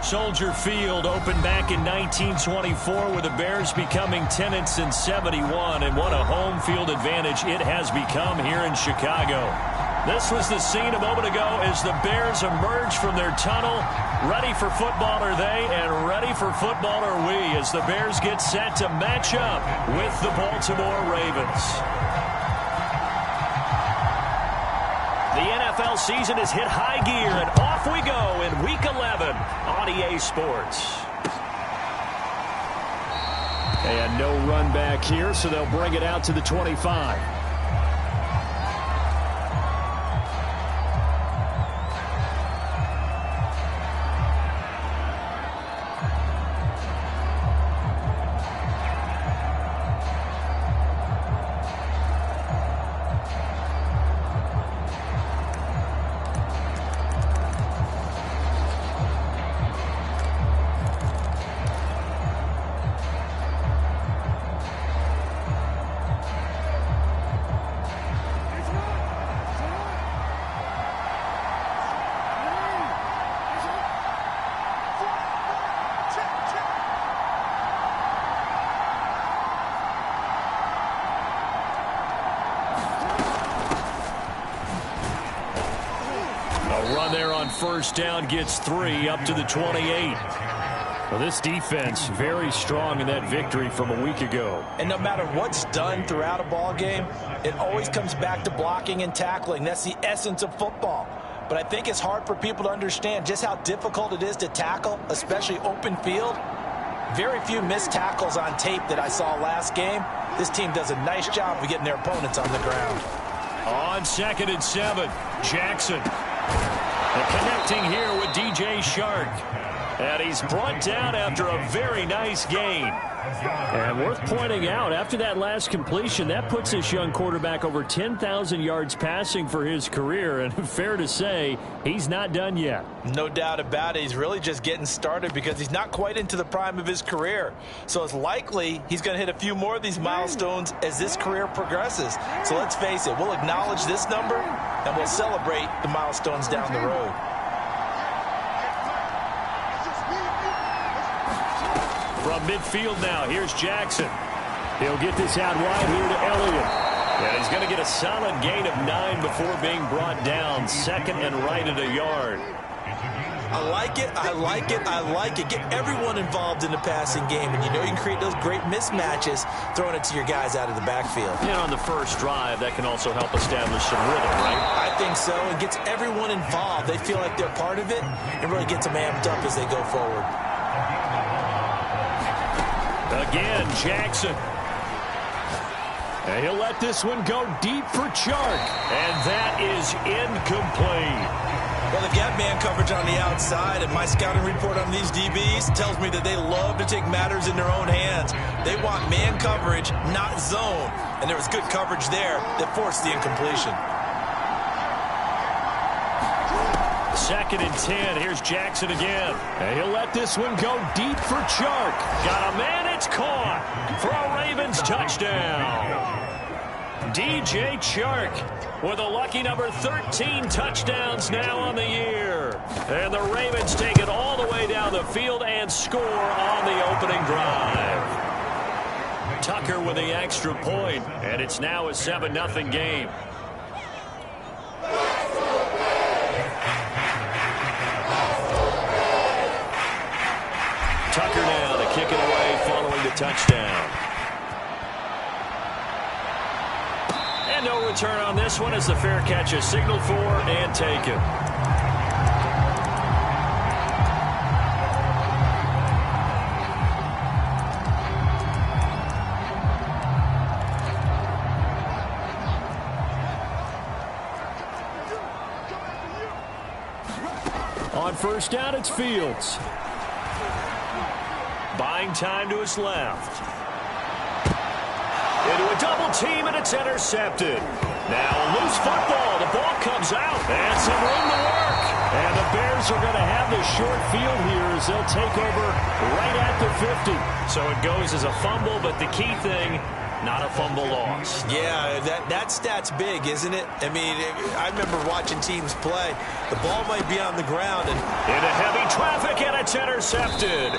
Soldier Field opened back in 1924 with the Bears becoming tenants in 71, and what a home field advantage it has become here in Chicago. This was the scene a moment ago as the Bears emerge from their tunnel. Ready for football are they, and ready for football are we as the Bears get set to match up with the Baltimore Ravens. The NFL season has hit high gear, and off we go in Week 11 on EA Sports. And no run back here, so they'll bring it out to the 25. First down gets 3 up to the 28. Well, this defense very strong in that victory from a week ago. And no matter what's done throughout a ball game, it always comes back to blocking and tackling. That's the essence of football. But I think it's hard for people to understand just how difficult it is to tackle, especially open field. Very few missed tackles on tape that I saw last game. This team does a nice job of getting their opponents on the ground. On 2nd and 7, Jackson. Connecting here with DJ Chark. And he's brought down after a very nice game. And worth pointing out, after that last completion, that puts this young quarterback over 10,000 yards passing for his career. And fair to say, he's not done yet. No doubt about it. He's really just getting started because he's not quite into the prime of his career. So it's likely he's going to hit a few more of these milestones as this career progresses. So let's face it, we'll acknowledge this number and we'll celebrate the milestones down the road. From midfield now, here's Jackson. He'll get this out wide here to Elliott. And he's going to get a solid gain of 9 before being brought down. 2nd and right at a yard. I like it, I like it, I like it. Get everyone involved in the passing game, and you know you can create those great mismatches throwing it to your guys out of the backfield. And on the first drive, that can also help establish some rhythm, right? I think so. It gets everyone involved. They feel like they're part of it and really gets them amped up as they go forward. Again, Jackson. And he'll let this one go deep for Chark. And that is incomplete. Well, they've got man coverage on the outside, and my scouting report on these DBs tells me that they love to take matters in their own hands. They want man coverage, not zone. And there was good coverage there that forced the incompletion. 2nd and 10. Here's Jackson again. And he'll let this one go deep for Chark. Got a man. It's caught for a Ravens touchdown. DJ Chark with a lucky number 13 touchdowns now on the year. And the Ravens take it all the way down the field and score on the opening drive. Tucker with the extra point, and it's now a 7-0 game. Tucker now to kick it away following the touchdown. And no return on this one as the fair catch is signaled for and taken. On first down, it's Fields. Buying time to his left. Into a double team, and it's intercepted. Now a loose football. The ball comes out. And some room to work. And the Bears are going to have the short field here as they'll take over right at the 50. So it goes as a fumble, but the key thing, not a fumble loss. Yeah, that stat's big, isn't it? I mean, I remember watching teams play. The ball might be on the ground. And into heavy traffic, and it's intercepted.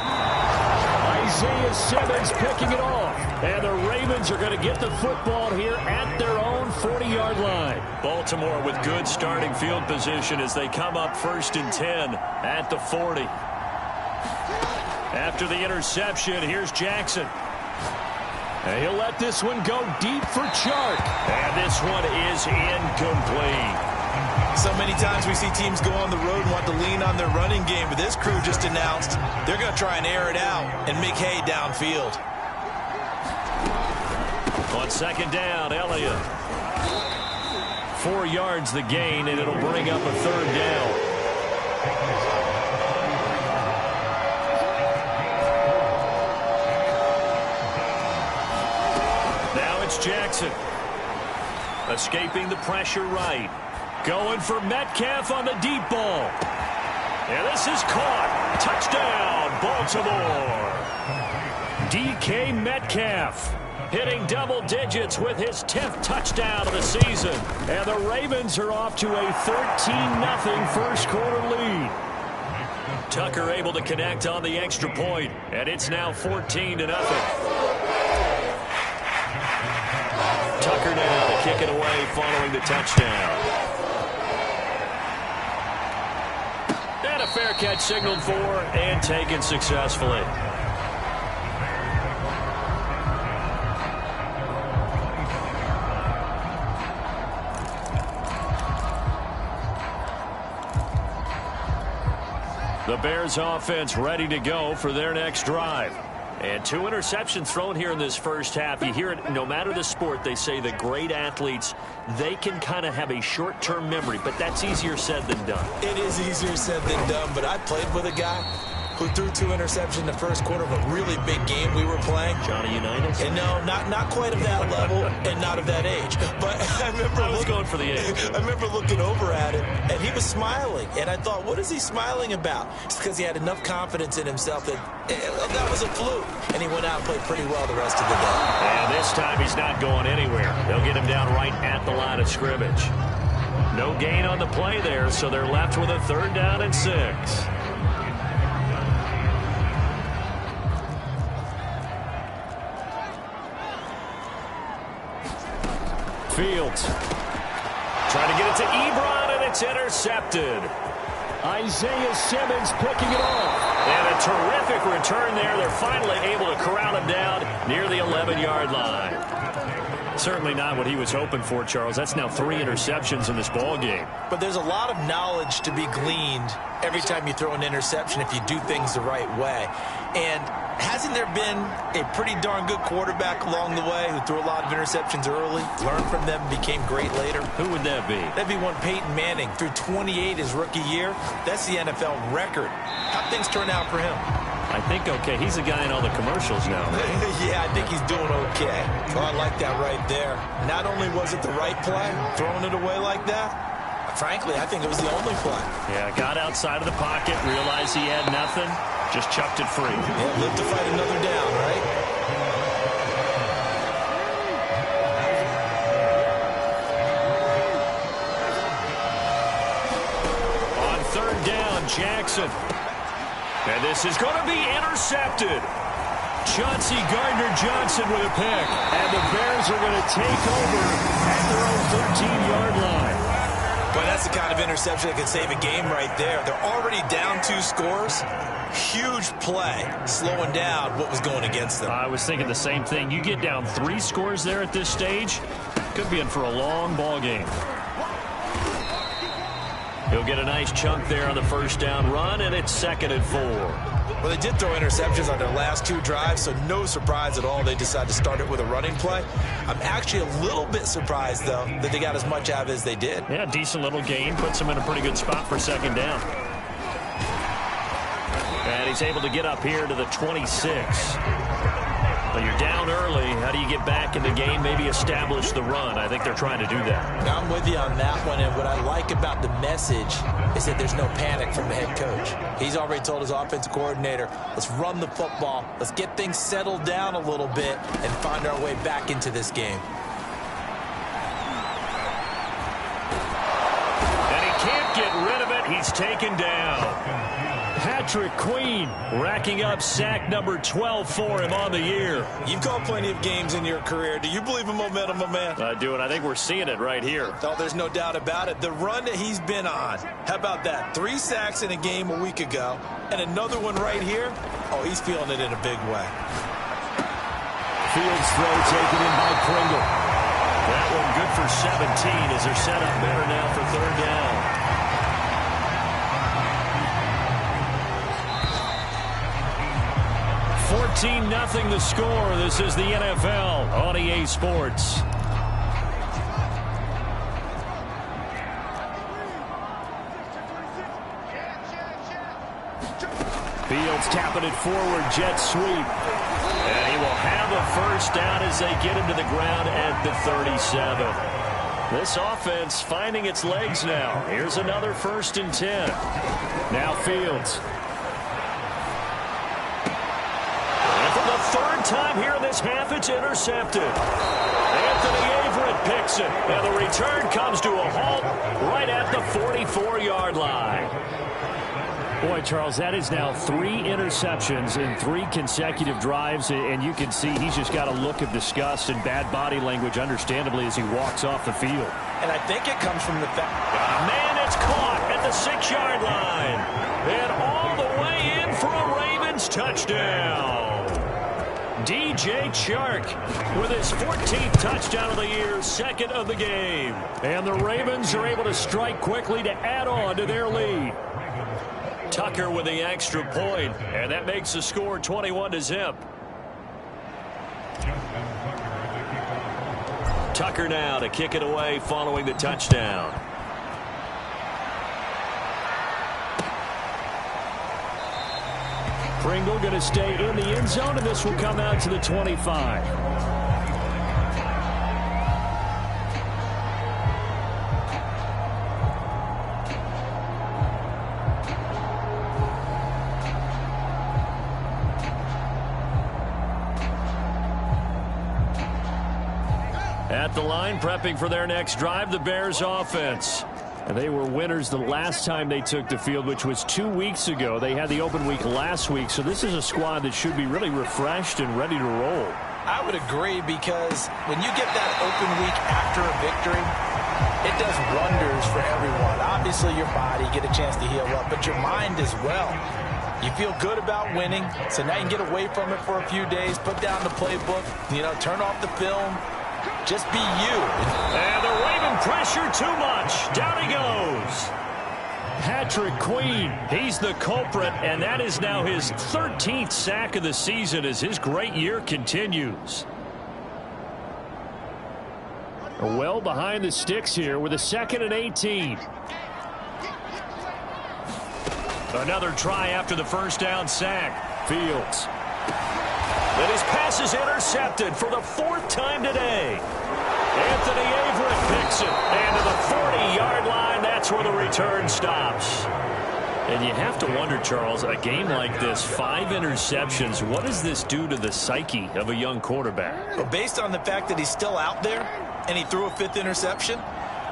Isaiah Simmons picking it off. And the Ravens are going to get the football here at their own 40-yard line. Baltimore with good starting field position as they come up 1st and 10 at the 40. After the interception, here's Jackson. And he'll let this one go deep for Chark. And this one is incomplete. So many times we see teams go on the road and want to lean on their running game, but this crew just announced they're going to try and air it out and make hay downfield. On 2nd down, Elliott. 4 yards the gain, and it'll bring up a 3rd down. Now it's Jackson. Escaping the pressure right. Going for Metcalf on the deep ball. And this is caught. Touchdown, Baltimore. DK Metcalf hitting double digits with his 10th touchdown of the season. And the Ravens are off to a 13-0 first quarter lead. Tucker able to connect on the extra point, and it's now 14-0. Tucker now to kick it away following the touchdown. And a fair catch signaled for and taken successfully. The Bears offense ready to go for their next drive. And 2 interceptions thrown here in this first half. You hear it, no matter the sport, they say that great athletes, they can kind of have a short-term memory, but that's easier said than done. It is easier said than done, but I played with a guy who threw 2 interceptions in the first quarter of a really big game we were playing. Johnny Unitas? And no, not quite of that level and not of that age. But I was going for the age. I remember looking over at him, and he was smiling. And I thought, what is he smiling about? It's because he had enough confidence in himself that that was a fluke. And he went out and played pretty well the rest of the day. And this time he's not going anywhere. They'll get him down right at the line of scrimmage. No gain on the play there, so they're left with a 3rd down and 6. Fields trying to get it to Ebron, and it's intercepted. Isaiah Simmons picking it off. And a terrific return there. They're finally able to corral him down near the 11-yard line. Certainly not what he was hoping for, Charles. That's now 3 interceptions in this ball game. But there's a lot of knowledge to be gleaned every time you throw an interception if you do things the right way. And hasn't there been a pretty darn good quarterback along the way who threw a lot of interceptions early, learned from them, became great later? Who would that be? That'd be one Peyton Manning. Threw 28 his rookie year. That's the NFL record. How'd things turn out for him? I think okay. He's the guy in all the commercials now. Yeah, I think he's doing okay. Well, I like that right there. Not only was it the right play, throwing it away like that, frankly, I think it was the only play. Yeah, got outside of the pocket, realized he had nothing, just chucked it free. Yeah, live to fight another down, right? On 3rd down, Jackson. And this is going to be intercepted. Chauncey Gardner-Johnson with a pick. And the Bears are going to take over at their own 13-yard line. But that's the kind of interception that can save a game right there. They're already down 2 scores. Huge play, slowing down what was going against them. I was thinking the same thing. You get down 3 scores there at this stage, could be in for a long ball game. He'll get a nice chunk there on the 1st down run, and it's 2nd and 4. Well, they did throw interceptions on their last 2 drives, so no surprise at all they decided to start it with a running play. I'm actually a little bit surprised, though, that they got as much out of it as they did. Yeah, decent little gain. Puts them in a pretty good spot for 2nd down. And he's able to get up here to the 26. Well, you're down early. How do you get back in the game, maybe establish the run? I think they're trying to do that. I'm with you on that one, and what I like about the message is that there's no panic from the head coach. He's already told his offensive coordinator, let's run the football, let's get things settled down a little bit and find our way back into this game. And he can't get rid of it. He's taken down. Patrick Queen racking up sack number 12 for him on the year. You've called plenty of games in your career. Do you believe in momentum, my man? I do, and I think we're seeing it right here. Oh, there's no doubt about it. The run that he's been on. How about that? 3 sacks in a game a week ago, and another one right here. Oh, he's feeling it in a big way. Fields throw taken in by Pringle. That one good for 17 as they're set up better now for third down. 14-0 the score. This is the NFL on EA Sports. Fields tapping it forward, jet sweep. And he will have a first down as they get him to the ground at the 37. This offense finding its legs now. Here's another 1st and 10. Now Fields. Third time here in this half, it's intercepted. Anthony Averett picks it, and the return comes to a halt right at the 44-yard line. Boy, Charles, that is now 3 interceptions in 3 consecutive drives, and you can see he's just got a look of disgust and bad body language, understandably, as he walks off the field. And I think it comes from the fact... Man, it's caught at the 6-yard line. And all the way in for a Ravens touchdown. DJ Chark with his 14th touchdown of the year, 2nd of the game. And the Ravens are able to strike quickly to add on to their lead. Tucker with the extra point, and that makes the score 21-0. Tucker now to kick it away following the touchdown. Pringle going to stay in the end zone, and this will come out to the 25. At the line, prepping for their next drive, the Bears offense. And they were winners the last time they took the field, which was 2 weeks ago. They had the open week last week, so this is a squad that should be really refreshed and ready to roll. I would agree, because when you get that open week after a victory, it does wonders for everyone. Obviously, your body, get a chance to heal up, but your mind as well. You feel good about winning, so now you can get away from it for a few days, put down the playbook, turn off the film. Just be you. And the Raven pressure too much. Down he goes. Patrick Queen, he's the culprit, and that is now his 13th sack of the season as his great year continues. Well behind the sticks here with a 2nd and 18. Another try after the first down sack. Fields. And his pass is intercepted for the 4th time today. Anthony Averett picks it. And to the 40-yard line, that's where the return stops. And you have to wonder, Charles, a game like this, 5 interceptions, what does this do to the psyche of a young quarterback? Well, based on the fact that he's still out there and he threw a 5th interception,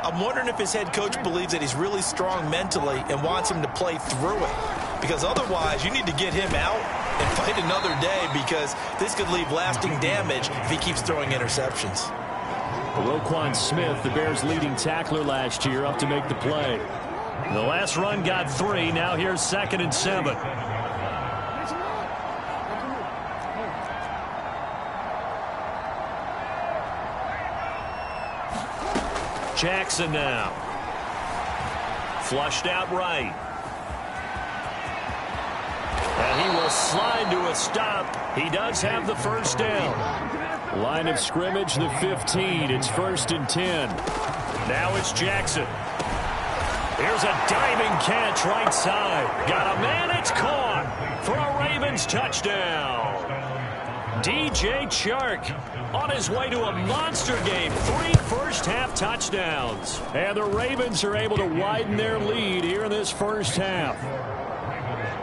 I'm wondering if his head coach believes that he's really strong mentally and wants him to play through it. Because otherwise, you need to get him out and fight another day, because this could leave lasting damage if he keeps throwing interceptions. Roquan Smith, the Bears' leading tackler last year, up to make the play. The last run got 3. Now here's 2nd and 7. Jackson now. Flushed out right. And he will slide to a stop. He does have the first down. Line of scrimmage, the 15. It's 1st and 10. Now it's Jackson. Here's a diving catch right side. Got a man, it's caught for a Ravens touchdown. DJ Chark on his way to a monster game. 3 first-half touchdowns. And the Ravens are able to widen their lead here in this first half.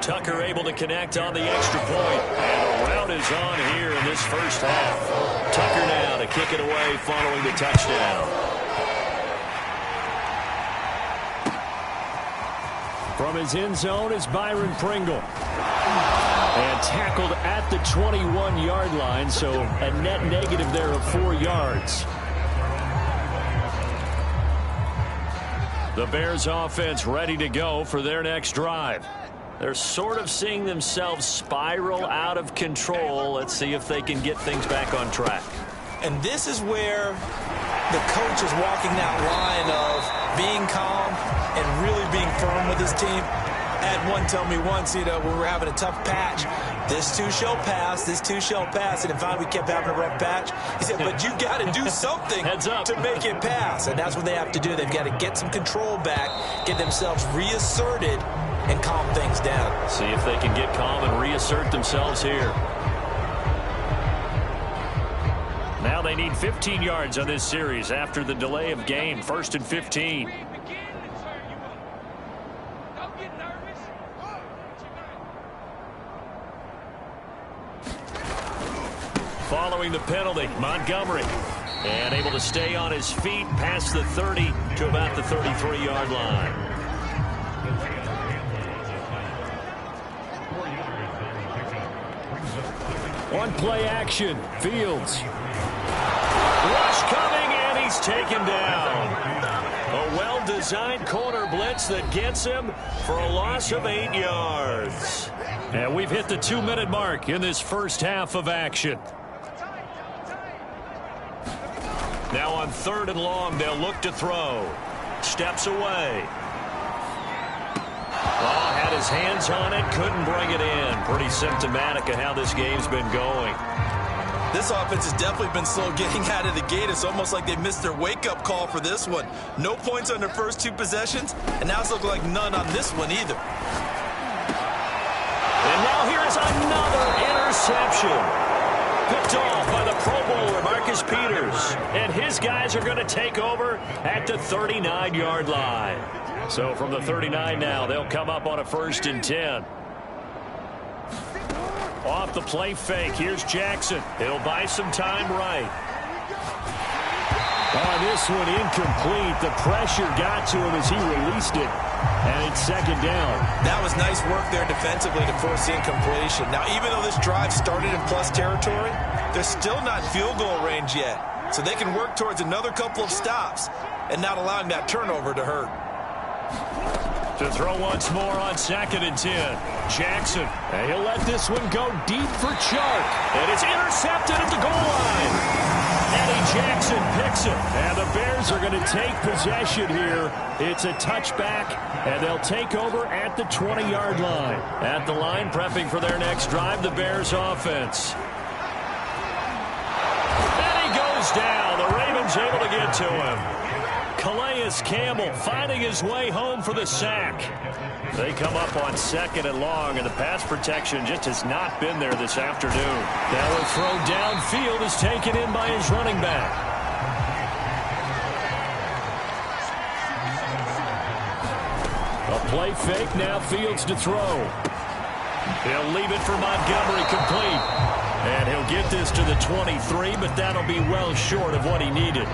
Tucker able to connect on the extra point. And the route is on here in this first half. Tucker now to kick it away following the touchdown. From his end zone is Byron Pringle. And tackled at the 21-yard line, so a net negative there of 4 yards. The Bears offense ready to go for their next drive. They're sort of seeing themselves spiral out of control. Let's see if they can get things back on track. And this is where the coach is walking that line of being calm and really being firm with his team. I had one tell me once, when we were having a tough patch, this too shall pass, this too shall pass. And finally we kept having a rough patch. He said, but you got to do something to make it pass. And that's what they have to do. They've got to get some control back, get themselves reasserted, and calm things down. See if they can get calm and reassert themselves here. Now they need 15 yards on this series after the delay of game. 1st and 15. Following the penalty, Montgomery. And able to stay on his feet past the 30 to about the 33-yard line. One play action. Fields. Rush coming, and he's taken down. A well-designed corner blitz that gets him for a loss of 8 yards. And we've hit the 2-minute mark in this first half of action. Now on 3rd and long, they'll look to throw. Steps away. Oh, had his hands on it, couldn't bring it in. Pretty symptomatic of how this game's been going. This offense has definitely been slow getting out of the gate. It's almost like they missed their wake-up call for this one. No points on their first 2 possessions, and now it's looking like none on this one either. And now here's another interception. Picked off by the Pro Bowler, Marcus Peters. And his guys are going to take over at the 39-yard line. So from the 39 now, they'll come up on a 1st and 10. Off the play fake, here's Jackson. He'll buy some time right. On this one, incomplete. The pressure got to him as he released it. And it's 2nd down. That was nice work there defensively to force the incompletion. Now, even though this drive started in plus territory, they're still not field goal range yet. So they can work towards another couple of stops and not allowing that turnover to hurt. To throw once more on 2nd and 10. Jackson, and he'll let this one go deep for Chark. And it's intercepted at the goal line. Eddie Jackson picks it. And the Bears are going to take possession here. It's a touchback, and they'll take over at the 20-yard line. At the line, prepping for their next drive, the Bears offense. And he goes down. The Ravens able to get to him. Calais Campbell finding his way home for the sack. They come up on 2nd and long, and the pass protection just has not been there this afternoon. Now a throw downfield is taken in by his running back. A play fake, now Fields to throw. He'll leave it for Montgomery complete. And he'll get this to the 23, but that'll be well short of what he needed.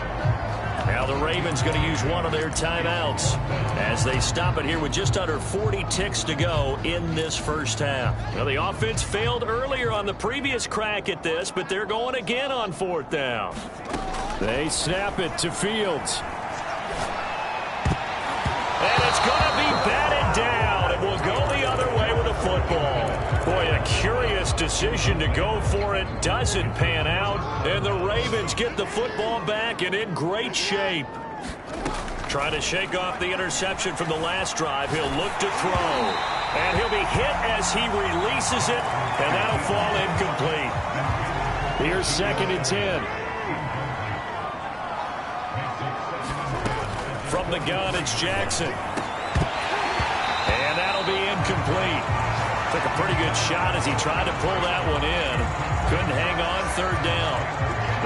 Now the Ravens going to use one of their timeouts as they stop it here with just under 40 ticks to go in this first half. Well, the offense failed earlier on the previous crack at this, but they're going again on 4th down. They snap it to Fields. And it's going to be batted down. It will go the other way with the football. Boy, a curious decision to go for it. Doesn't pan out. And the Ravens get the football back and in great shape. Trying to shake off the interception from the last drive. He'll look to throw. And he'll be hit as he releases it. And that'll fall incomplete. Here's 2nd and 10. From the gun, it's Jackson. And that'll be incomplete. Took a pretty good shot as he tried to pull that one in. Couldn't hang on third down.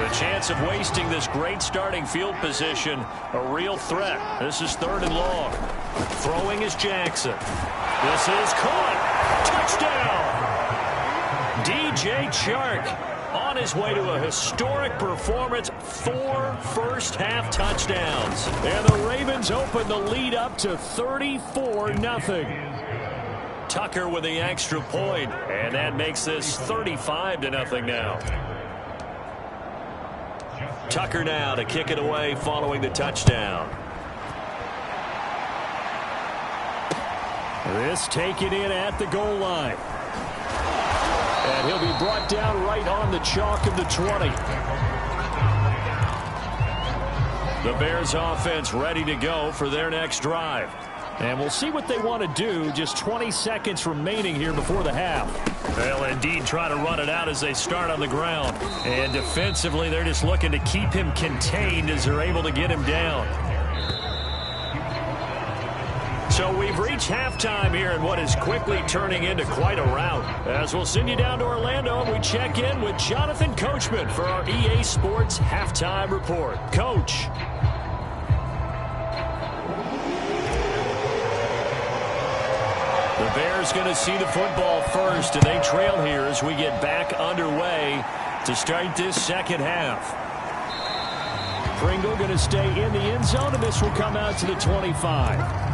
The chance of wasting this great starting field position, a real threat. This is 3rd and long. Throwing is Jackson. This is caught. Touchdown! DJ Chark on his way to a historic performance, 4 first-half touchdowns. And the Ravens open the lead up to 34-0. Tucker with the extra point, and that makes this 35-0 now. Tucker now to kick it away following the touchdown. This taken in at the goal line. And he'll be brought down right on the chalk of the 20. The Bears offense ready to go for their next drive. And we'll see what they want to do. Just 20 seconds remaining here before the half. They'll indeed try to run it out as they start on the ground. And defensively, they're just looking to keep him contained as they're able to get him down. So we've reached halftime here in what is quickly turning into quite a rout. As we'll send you down to Orlando, and we check in with Jonathan Coachman for our EA Sports Halftime Report. Coach. The Bears going to see the football first, and they trail here as we get back underway to start this second half. Pringle going to stay in the end zone, and this will come out to the 25.